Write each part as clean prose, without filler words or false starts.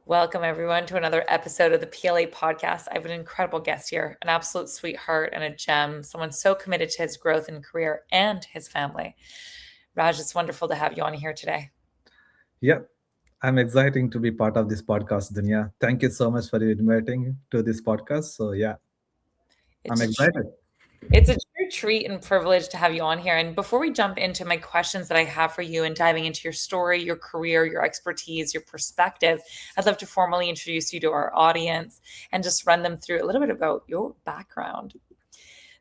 Welcome, everyone, to another episode of the PLA podcast. I have an incredible guest here, an absolute sweetheart and a gem, someone so committed to his growth and career and his family. Raj, it's wonderful to have you on here today. Yeah, I'm exciting to be part of this podcast, Dunya. Thank you so much for inviting to this podcast. So yeah, It's I'm a tr- excited. it's a true treat and privilege to have you on here. And before we jump into my questions that I have for you and diving into your story, your career, your expertise, your perspective, I'd love to formally introduce you to our audience and just run them through a little bit about your background.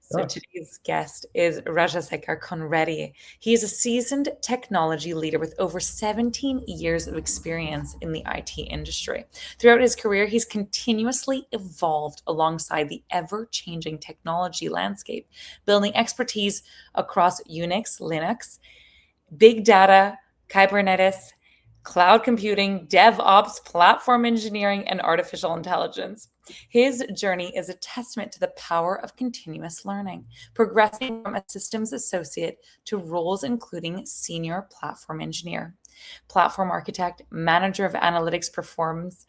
So Yeah, today's guest is Rajasekhar Konreddy. He is a seasoned technology leader with over 17 years of experience in the IT industry. Throughout his career, he's continuously evolved alongside the ever-changing technology landscape, building expertise across Unix, Linux, big data, Kubernetes, cloud computing, DevOps, platform engineering, and artificial intelligence. His journey is a testament to the power of continuous learning, progressing from a systems associate to roles including senior platform engineer, platform architect, manager of analytics performs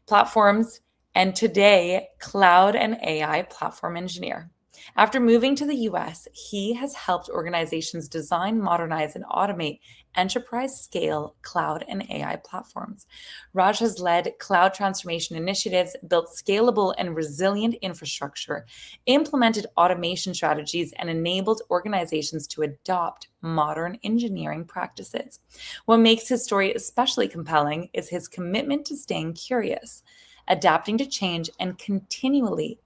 platforms, and today, cloud and AI platform engineer. After moving to the US, he has helped organizations design, modernize, and automate enterprise scale cloud and AI platforms. Raj has led cloud transformation initiatives, built scalable and resilient infrastructure, implemented automation strategies, and enabled organizations to adopt modern engineering practices. What makes his story especially compelling is his commitment to staying curious, adapting to change, and continually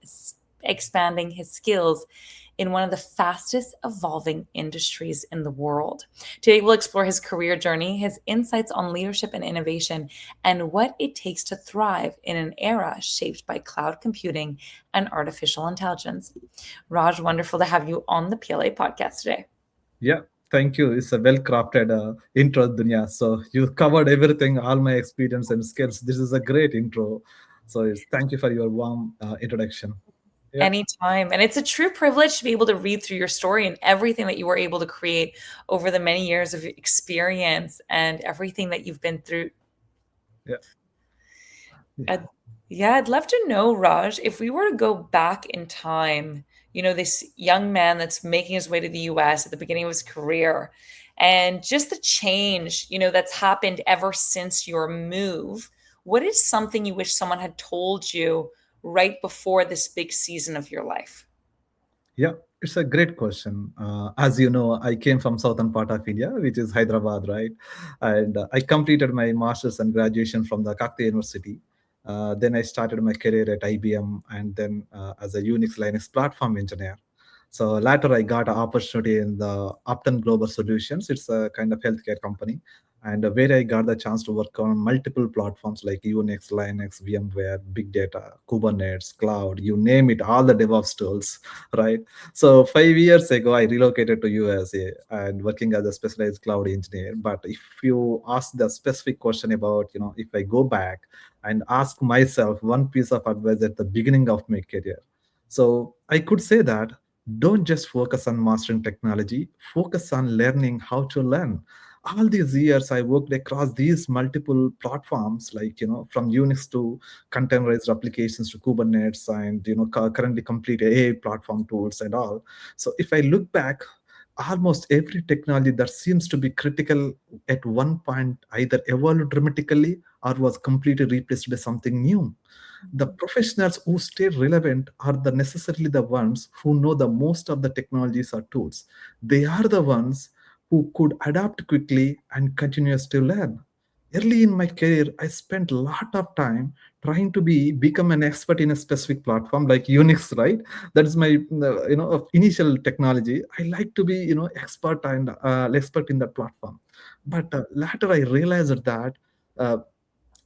expanding his skills in one of the fastest evolving industries in the world. Today, we'll explore his career journey, his insights on leadership and innovation, and what it takes to thrive in an era shaped by cloud computing and artificial intelligence. Raj, wonderful to have you on the PLA podcast today. yeah. Thank you. It's a well-crafted intro, Dunya. So you covered everything, all my experience and skills. This is a great intro. So thank you for your warm introduction. Yeah, Anytime. And it's a true privilege to be able to read through your story and everything that you were able to create over the many years of experience and everything that you've been through. yeah, I'd, yeah, I'd love to know, Raj, if we were to go back in time, this young man that's making his way to the US at the beginning of his career, and just the change, that's happened ever since your move. What is something you wish someone had told you right before this big season of your life? yeah. It's a great question. As you know, I came from southern part of India, which is Hyderabad, right? And I completed my master's and graduation from the Kakti University. Then I started my career at IBM and then as a Unix Linux platform engineer. So later I got an opportunity in the Upton Global Solutions. It's a kind of healthcare company, and where I got the chance to work on multiple platforms like Unix, Linux, VMware, Big Data, Kubernetes, Cloud, you name it, all the DevOps tools, right? So 5 years ago, I relocated to USA and working as a specialized cloud engineer. But if you ask the specific question about, if I go back and ask myself one piece of advice at the beginning of my career, so I could say that don't just focus on mastering technology, focus on learning how to learn. All these years I worked across these multiple platforms, like from Unix to containerized applications to Kubernetes, and currently complete AI platform tools and all. So if I look back, almost every technology that seems to be critical at one point either evolved dramatically or was completely replaced by something new. The professionals who stay relevant are the necessarily the ones who know the most of the technologies or tools. They are the ones who could adapt quickly and continues to learn. Early in my career, I spent a lot of time trying to become an expert in a specific platform like Unix, right? That is my initial technology. I like to be expert in that platform. But later I realized that uh,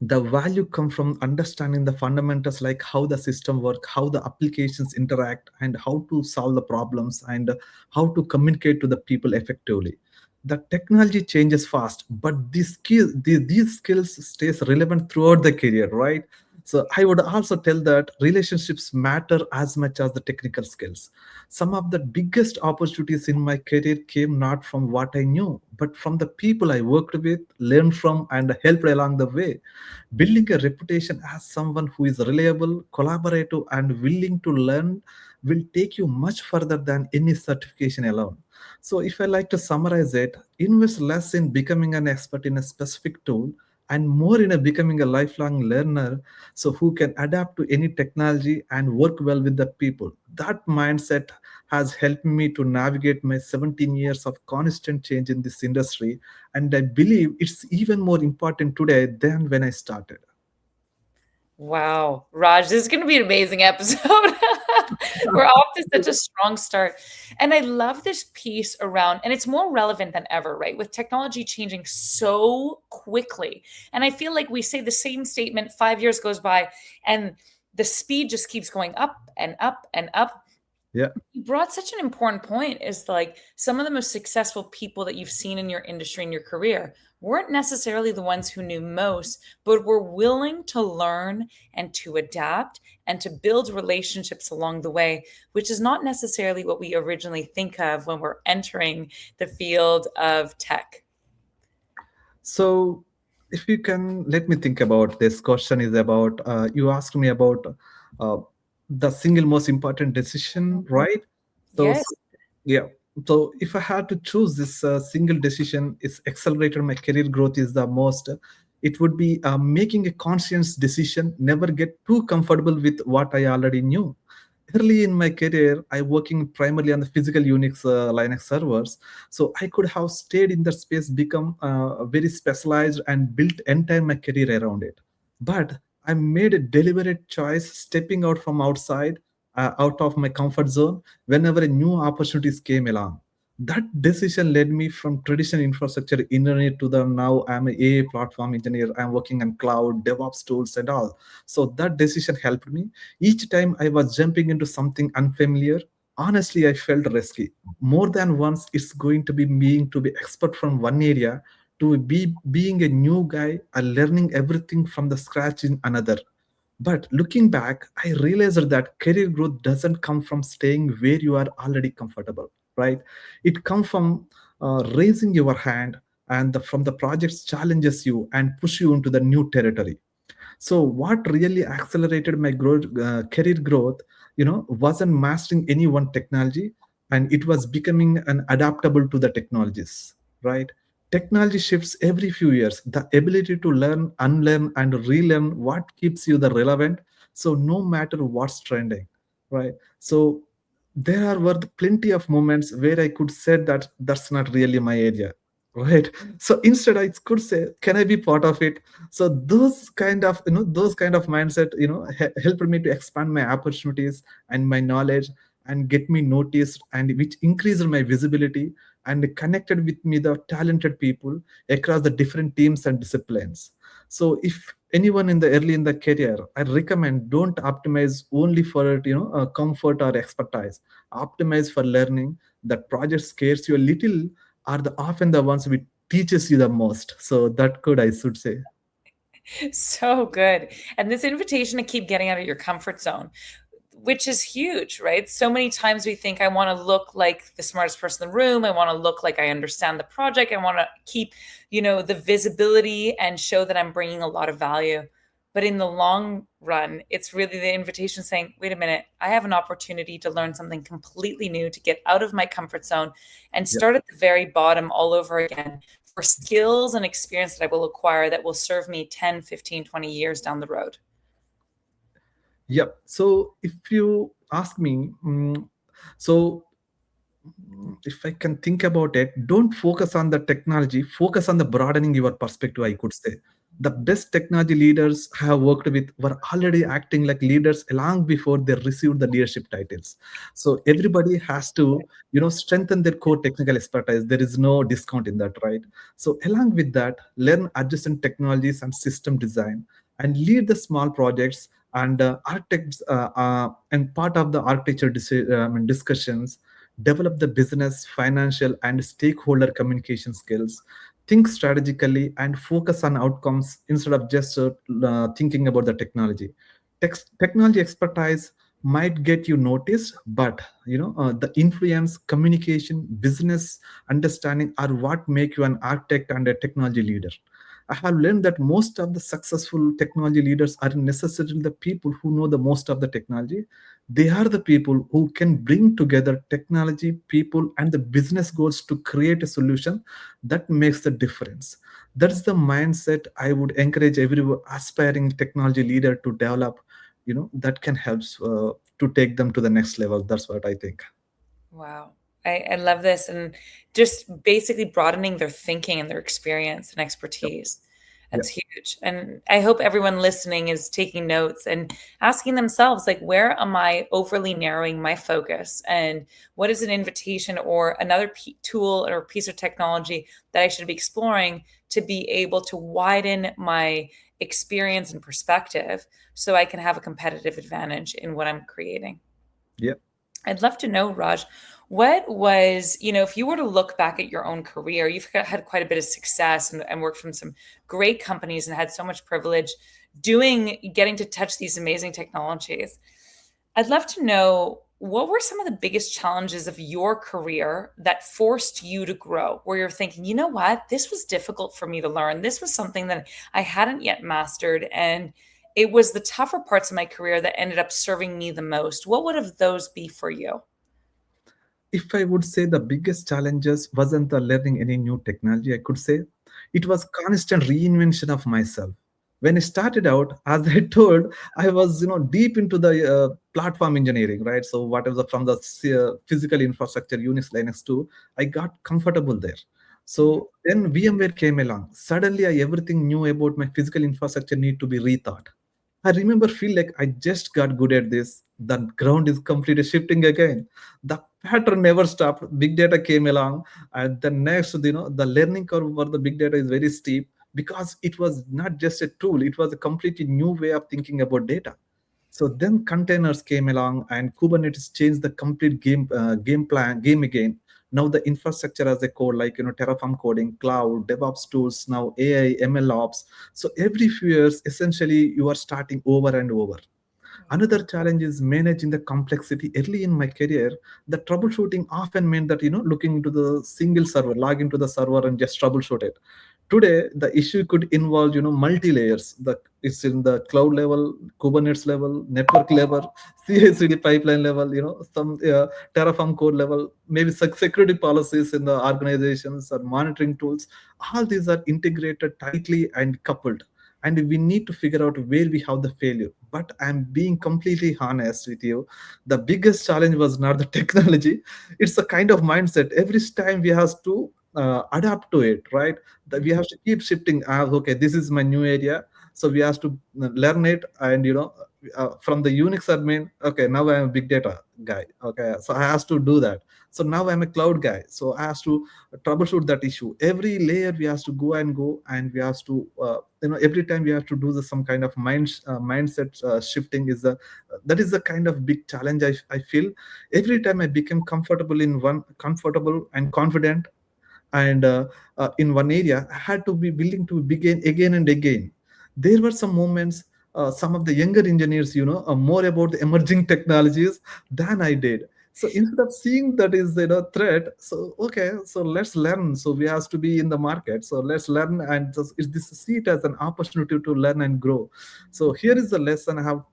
the value come from understanding the fundamentals, like how the system work, how the applications interact, and how to solve the problems, and how to communicate to the people effectively. The technology changes fast, but these skills stays relevant throughout the career, right? So I would also tell that relationships matter as much as the technical skills. Some of the biggest opportunities in my career came not from what I knew, but from the people I worked with, learned from, and helped along the way. Building a reputation as someone who is reliable, collaborative, and willing to learn will take you much further than any certification alone. So, if I like to summarize it, invest less in becoming an expert in a specific tool and more in a becoming a lifelong learner, so who can adapt to any technology and work well with the people. That mindset has helped me to navigate my 17 years of constant change in this industry, and I believe it's even more important today than when I started. Wow, Raj, this is going to be an amazing episode. We're off to such a strong start. And I love this piece around, and it's more relevant than ever, right? With technology changing so quickly. And I feel like we say the same statement, 5 years goes by, and the speed just keeps going up and up and up. Yeah. You brought such an important point is like some of the most successful people that you've seen in your industry and your career weren't necessarily the ones who knew most, but were willing to learn and to adapt and to build relationships along the way, which is not necessarily what we originally think of when we're entering the field of tech. So, if you can let me think about this question is about you asked me about uh, the single most important decision, Mhm. right? So, Yes. yeah. So, if I had to choose this single decision, is accelerated my career growth is the most. It would be making a conscious decision, never get too comfortable with what I already knew. Early in my career, I working primarily on the physical Unix Linux servers, so I could have stayed in that space, become very specialized, and built entire my career around it. But I made a deliberate choice, stepping out from outside, out of my comfort zone, whenever a new opportunities came along. That decision led me from traditional infrastructure engineer to the now I'm an AA platform engineer. I'm working on cloud, DevOps tools, and all. So that decision helped me. Each time I was jumping into something unfamiliar, honestly, I felt risky. More than once, it's going to be being to be expert from one area to be being a new guy and learning everything from the scratch in another. But looking back, I realized that career growth doesn't come from staying where you are already comfortable, right? It comes from raising your hand and from the projects challenges you and push you into the new territory. So what really accelerated my career growth, wasn't mastering any one technology, and it was becoming an adaptable to the technologies, right? Technology shifts every few years. The ability to learn, unlearn, and relearn what keeps you the relevant. So no matter what's trending, right? So were plenty of moments where I could say that that's not really my area, right? So instead, I could say, can I be part of it? So those kind of mindset helped me to expand my opportunities and my knowledge and get me noticed, and which increased my visibility and connected with me the talented people across the different teams and disciplines. So if anyone in the early in the career, I recommend don't optimize only for comfort or expertise. Optimize for learning. That project scares you a little are the often the ones which teaches you the most. So that could I should say. So good. And this invitation to keep getting out of your comfort zone, which is huge, right? So many times we think I want to look like the smartest person in the room. I want to look like I understand the project. I want to keep, the visibility and show that I'm bringing a lot of value. But in the long run, it's really the invitation saying, wait a minute, I have an opportunity to learn something completely new, to get out of my comfort zone and Yeah. start at the very bottom all over again for skills and experience that I will acquire that will serve me 10, 15, 20 years down the road. Yep. So if you ask me, so if I can think about it, don't focus on the technology, focus on the broadening your perspective, I could say. The best technology leaders I have worked with were already acting like leaders long before they received the leadership titles. So everybody has to, strengthen their core technical expertise. There is no discount in that, right? So along with that, learn adjacent technologies and system design and lead the small projects and architects and part of the architecture discussions. Develop the business, financial, and stakeholder communication skills. think strategically and focus on outcomes instead of just thinking about the technology. Technology expertise might get you noticed, but the influence, communication, business understanding are what make you an architect and a technology leader. I have learned that most of the successful technology leaders aren't necessarily the people who know the most of the technology. They are the people who can bring together technology, people, and the business goals to create a solution that makes the difference. That's the mindset I would encourage every aspiring technology leader to develop. That can help to take them to the next level. That's what I think. Wow. I love this, and just basically broadening their thinking and their experience and Yep. expertise. Yeah. That's huge. And I hope everyone listening is taking notes and asking themselves, like, where am I overly narrowing my focus? And what is an invitation or another tool or piece of technology that I should be exploring to be able to widen my experience and perspective so I can have a competitive advantage in what I'm creating? Yeah. I'd love to know, Raj, what was, if you were to look back at your own career, you've had quite a bit of success and worked from some great companies and had so much privilege getting to touch these amazing technologies. I'd love to know, what were some of the biggest challenges of your career that forced you to grow, where you're thinking, you know what, this was difficult for me to learn. This was something that I hadn't yet mastered. And it was the tougher parts of my career that ended up serving me the most. What would have those be for you? If I would say the biggest challenges wasn't the learning any new technology, I could say it was constant reinvention of myself. When I started out, as I told, I was deep into the platform engineering, right? So whatever from the physical infrastructure, Unix, Linux too, I got comfortable there. Mhm. So then VMware came along. Suddenly, I everything new about my physical infrastructure need to be rethought. I remember feel like I just got good at this. The ground is completely shifting again. The pattern never stopped. Big data came along, and the next, the learning curve for the big data is very steep because it was not just a tool; it was a completely new way of thinking about data. So then containers came along, and Kubernetes changed the complete game again. Now the infrastructure as a code, like Terraform coding, cloud, DevOps tools, now AI, ML ops. So every few years, essentially, you are starting over and over. Another challenge is managing the complexity. Early in my career, the troubleshooting often meant that looking into the single server, log into the server and just troubleshoot it. Today, the issue could involve multi layers. It's in the cloud level, Kubernetes level, network level, CI/CD pipeline level. Some Terraform code level, maybe security policies in the organizations or monitoring tools. All these are integrated tightly and coupled, and we need to figure out where we have the failure. But I'm being completely honest with you, the biggest challenge was not the technology. It's a kind of mindset. Every time we have to adapt to it, right? That we have to keep shifting. Okay, this is my new area, so we have to learn it. And from the Unix admin, okay, now I'm a big data guy, okay, so I have to do that. So now I'm a cloud guy, so I have to troubleshoot that issue. Every layer we have to go, and we have to every time we have to do some kind of mindset shifting. Is the That is the kind of big challenge I feel. Every time I became comfortable and confident, and in one area I had to be willing to begin again and again. There were some moments, some of the younger engineers more about the emerging technologies than I did. So instead of seeing that is threat, so okay, so let's learn. So we have to be in the market, so let's learn, and just, is this see it as an opportunity to learn and grow. So here is the lesson I have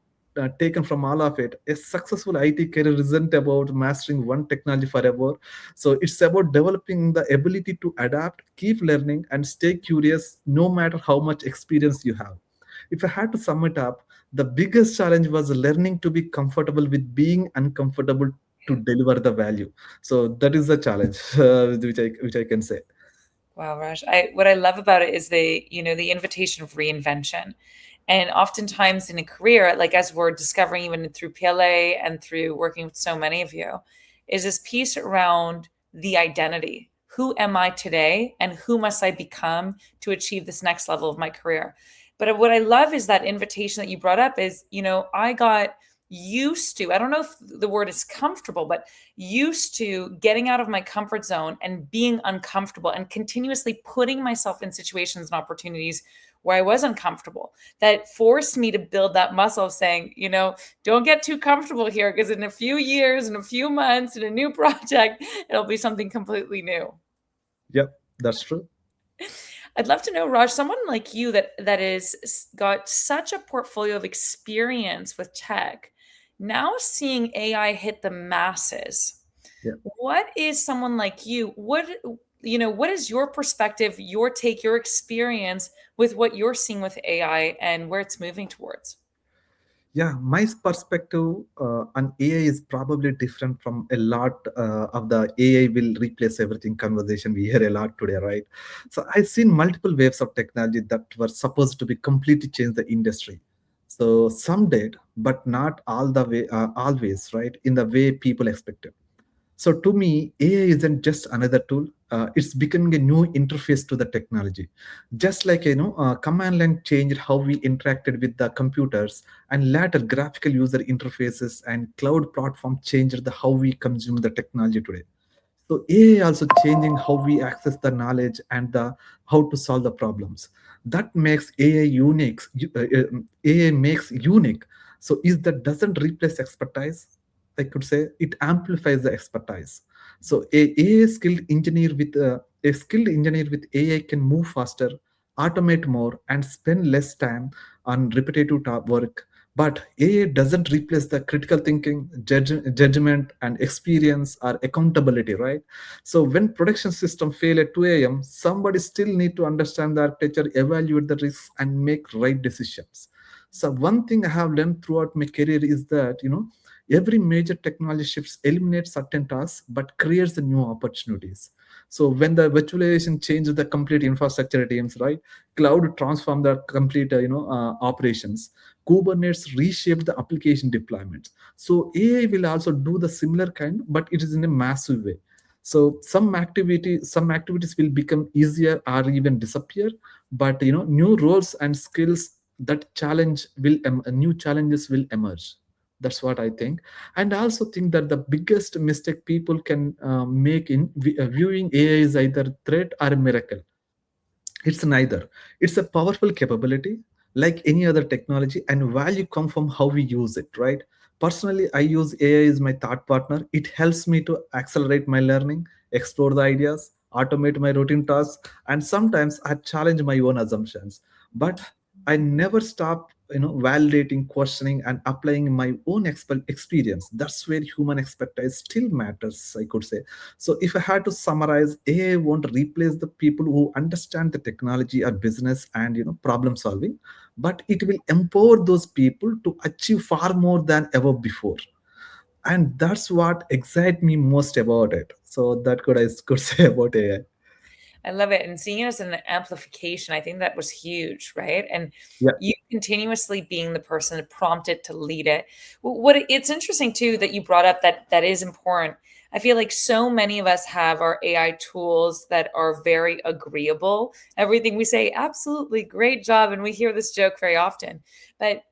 taken from all of it. A successful IT career isn't about mastering one technology forever. So it's about developing the ability to adapt, keep learning, and stay curious no matter how much experience you have. If I had to sum it up, the biggest challenge was learning to be comfortable with being uncomfortable to deliver the value. So that is the challenge, which I can say. Wow, Raj. What I love about it is the invitation of reinvention. And oftentimes in a career, like as we're discovering even through PLA and through working with so many of you, is this piece around the identity. Who am I today and who must I become to achieve this next level of my career? But what I love is that invitation that you brought up is, I got used to, I don't know if the word is comfortable, but used to getting out of my comfort zone and being uncomfortable and continuously putting myself in situations and opportunities where I was uncomfortable, that forced me to build that muscle of saying, don't get too comfortable here, because in a few years, in a few months, in a new project, it'll be something completely new. Yep, that's true. I'd love to know, Raj, someone like you that is got such a portfolio of experience with tech, now seeing AI hit the masses. Yeah. What is someone like you? What is your perspective, your take, your experience with what you're seeing with AI and where it's moving towards? Yeah, my perspective on AI is probably different from a lot of the AI will replace everything conversation we hear a lot today, right? So I've seen multiple waves of technology that were supposed to be completely change the industry. So some did, but not all the way, always, right? In the way people expected. So to me, AI isn't just another tool. It's becoming a new interface to the technology. Just like command line changed how we interacted with the computers, and later graphical user interfaces and cloud platform changed the how we consume the technology today. So AI also changing how we access the knowledge and the how to solve the problems. That makes AI unique. AI makes unique. So is that doesn't replace expertise. I could say it amplifies the expertise. So a skilled engineer with AI can move faster, automate more, and spend less time on repetitive work. But AI doesn't replace the critical thinking, judgment, and experience or accountability, right? So when production system fail at 2 a.m., somebody still need to understand the architecture, evaluate the risks, and make right decisions. So one thing I have learned throughout my career is that every major technology shifts eliminates certain tasks but creates the new opportunities. So when the virtualization changes the complete infrastructure teams, right? Cloud transform the complete operations. Kubernetes reshaped the application deployments. So AI will also do the similar kind, but it is in a massive way. So some activities will become easier or even disappear, but new roles and skills that challenge will new challenges will emerge. That's what I think. And I also think that the biggest mistake people can make in viewing AI is either threat or a miracle. It's neither. It's a powerful capability like any other technology, and value come from how we use it, right? Personally, I use AI as my thought partner. It helps me to accelerate my learning, explore the ideas, automate my routine tasks, and sometimes I challenge my own assumptions. But I never stop validating, questioning, and applying my own experience. That's where human expertise still matters, I could say. So if I had to summarize, AI won't replace the people who understand the technology or business and problem solving, but it will empower those people to achieve far more than ever before. And that's what excites me most about it. So that could I could say about AI. I love it. And seeing it as an amplification, I think that was huge, right? And Yeah. you continuously being the person that prompted to lead it. What it's interesting too that you brought up that is important. I feel like so many of us have our AI tools that are very agreeable. Everything we say, absolutely great job. And we hear this joke very often. But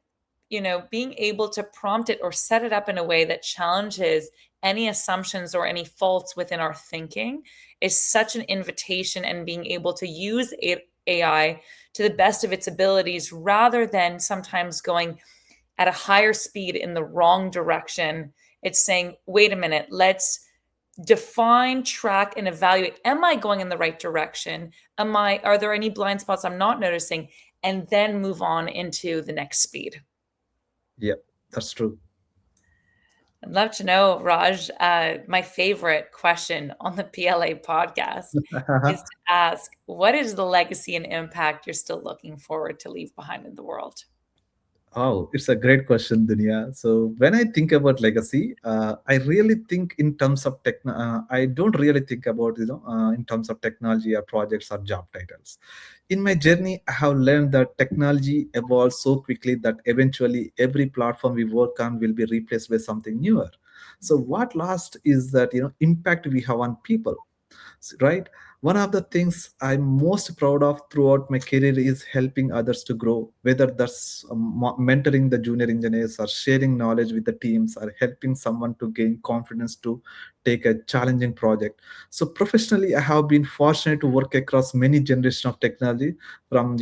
being able to prompt it or set it up in a way that challenges any assumptions or any faults within our thinking is such an invitation, and being able to use AI to the best of its abilities rather than sometimes going at a higher speed in the wrong direction. It's saying, wait a minute, let's define, track, and evaluate. Am I going in the right direction? Are there any blind spots I'm not noticing? And then move on into the next speed. Yeah, that's true. I'd love to know, Raj. My favorite question on the PLA podcast is to ask, what is the legacy and impact you're still looking forward to leave behind in the world? Oh, it's a great question, Dunya. So when I think about legacy, I really think in terms of tech. I don't really think about in terms of technology or projects or job titles. In my journey, I have learned that technology evolves so quickly that eventually every platform we work on will be replaced by something newer. So what last is that impact we have on people, right? One of the things I'm most proud of throughout my career is helping others to grow, whether that's mentoring the junior engineers or sharing knowledge with the teams or helping someone to gain confidence to take a challenging project. So professionally, I have been fortunate to work across many generations of technology, from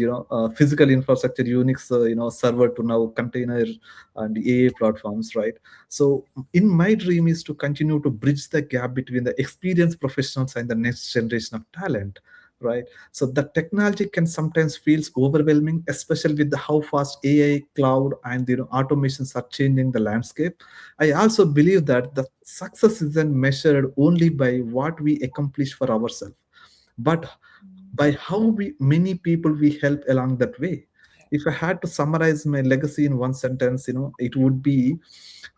physical infrastructure, Unix server, to now container and AI platforms, right? So in my dream is to continue to bridge the gap between the experienced professionals and the next generation of talent, right? So the technology can sometimes feels overwhelming, especially with how fast AI, cloud, and automations are changing the landscape. I also believe that the success isn't measured only by what we accomplish for ourselves, but by how many people we help along that way. If I had to summarize my legacy in one sentence, it would be,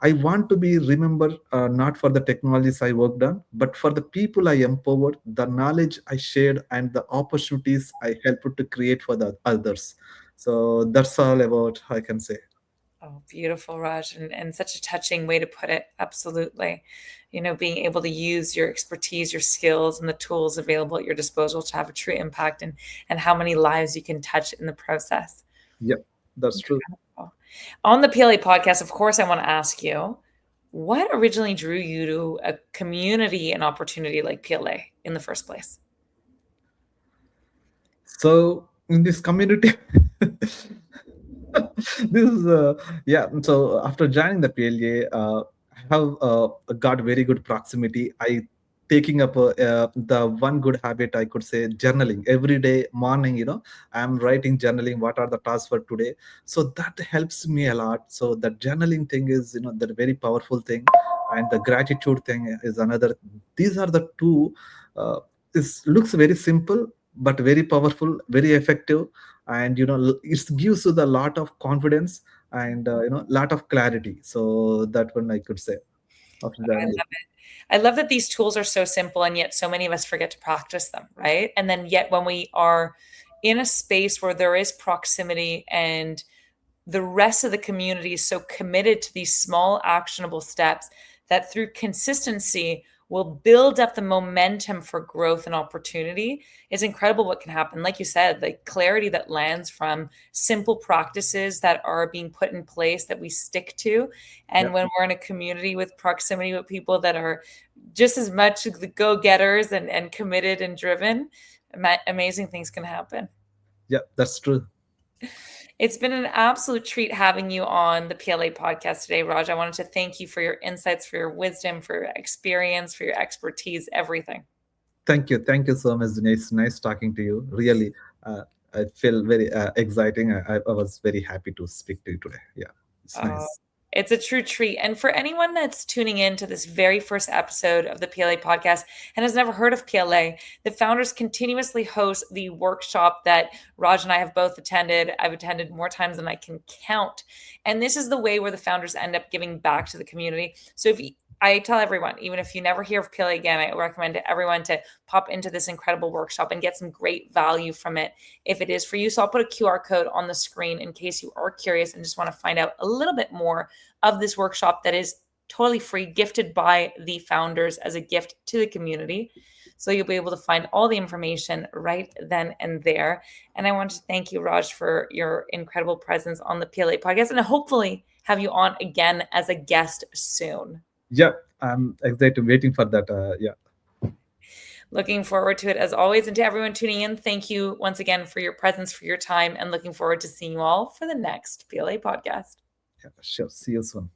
I want to be remembered not for the technologies I worked on, but for the people I empowered, the knowledge I shared, and the opportunities I helped to create for the others. So that's all about I can say. Oh, beautiful, Raj, and such a touching way to put it. Absolutely. Being able to use your expertise, your skills, and the tools available at your disposal to have a true impact, and how many lives you can touch in the process. Yeah, that's true. Incredible. On the PLA podcast, of course, I want to ask you, what originally drew you to a community and opportunity like PLA in the first place? So in this community, this is yeah. So after joining the PLA, I have got very good proximity. I taking up the one good habit, I could say, journaling every day morning. I'm writing journaling. What are the tasks for today? So that helps me a lot. So the journaling thing is the very powerful thing, and the gratitude thing is another. These are the two. This looks very simple but very powerful, very effective, and it gives you the lot of confidence and lot of clarity. So that one I could say after I joining it. love it. I love that these tools are so simple and yet so many of us forget to practice them, right? And then yet when we are in a space where there is proximity and the rest of the community is so committed to these small actionable steps that through consistency will build up the momentum for growth and opportunity, is incredible what can happen. Like you said, like clarity that lands from simple practices that are being put in place that we stick to. Yeah, And when we're in a community with proximity with people that are just as much the go-getters and committed and driven, amazing things can happen. yeah, that's true. It's been an absolute treat having you on the PLA podcast today, Raj. I wanted to thank you for your insights, for your wisdom, for your experience, for your expertise, everything. Thank you so much, Dinesh. Nice talking to you, really. I feel very exciting. I was very happy to speak to you today. Yeah, it's Uh, nice. it's a true treat. And for anyone that's tuning in to this very first episode of the PLA podcast and has never heard of PLA, the founders continuously host the workshop that Raj and I have both attended. I've attended more times than I can count. And this is the way where the founders end up giving back to the community. So I tell everyone, even if you never hear of PLA again, I recommend to everyone to pop into this incredible workshop and get some great value from it if it is for you. So I'll put a QR code on the screen in case you are curious and just want to find out a little bit more of this workshop that is totally free, gifted by the founders as a gift to the community. So you'll be able to find all the information right then and there. And I want to thank you, Raj, for your incredible presence on the PLA podcast and hopefully have you on again as a guest soon. Yeah, I'm excited, waiting for that. Yeah, Looking forward to it as always. And to everyone tuning in, thank you once again for your presence, for your time, and looking forward to seeing you all for the next PLA podcast. yeah, sure. See you soon.